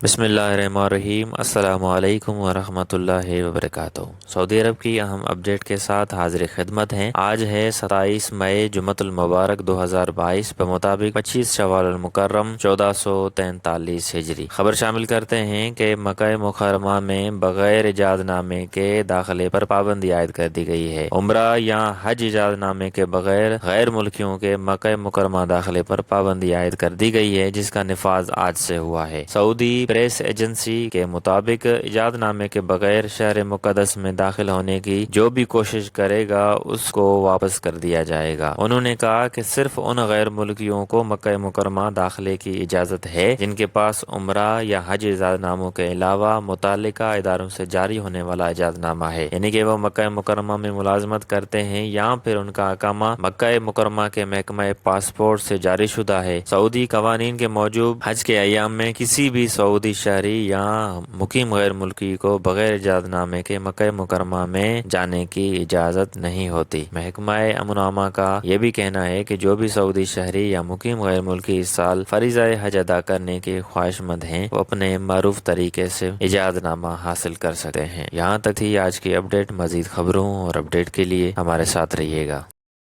بسم اللہ الرحمن الرحیم۔ السلام علیکم ورحمۃ اللہ وبرکاتہ۔ سعودی عرب کی اہم اپڈیٹ کے ساتھ حاضر خدمت ہیں۔ آج ہے 27 مئی جمعۃ المبارک 2022 بمطابق 25 شوال المکرم 1443 ہجری۔ خبر شامل کرتے ہیں کہ مکہ مکرمہ میں بغیر اجازت نامے کے داخلے پر پابندی عائد کر دی گئی ہے۔ عمرہ یا حج اجازت نامے کے بغیر غیر ملکیوں کے مکہ مکرمہ داخلے پر پابندی عائد کر دی گئی ہے، جس کا نفاذ آج سے ہوا ہے۔ سعودی پریس ایجنسی کے مطابق اجازت نامے کے بغیر شہر مقدس میں داخل ہونے کی جو بھی کوشش کرے گا اس کو واپس کر دیا جائے گا۔ انہوں نے کہا کہ صرف ان غیر ملکیوں کو مکہ مکرمہ داخلے کی اجازت ہے جن کے پاس عمرہ یا حج اجازت ناموں کے علاوہ متعلقہ اداروں سے جاری ہونے والا اجازت نامہ ہے، یعنی کہ وہ مکہ مکرمہ میں ملازمت کرتے ہیں یا پھر ان کا اقامہ مکہ مکرمہ کے محکمہ پاسپورٹ سے جاری شدہ ہے۔ سعودی قوانین کے موجب حج کے ایام میں کسی بھی سعودی شہری یا مقیم غیر ملکی کو بغیر اجازت نامے کے مکہ مکرمہ میں جانے کی اجازت نہیں ہوتی۔ محکمہ امن و امان کا یہ بھی کہنا ہے کہ جو بھی سعودی شہری یا مقیم غیر ملکی اس سال فریضہ حج ادا کرنے کے خواہش مند ہیں وہ اپنے معروف طریقے سے اجازت نامہ حاصل کر سکتے ہیں۔ یہاں تک تھی آج کی اپڈیٹ۔ مزید خبروں اور اپڈیٹ کے لیے ہمارے ساتھ رہیے گا۔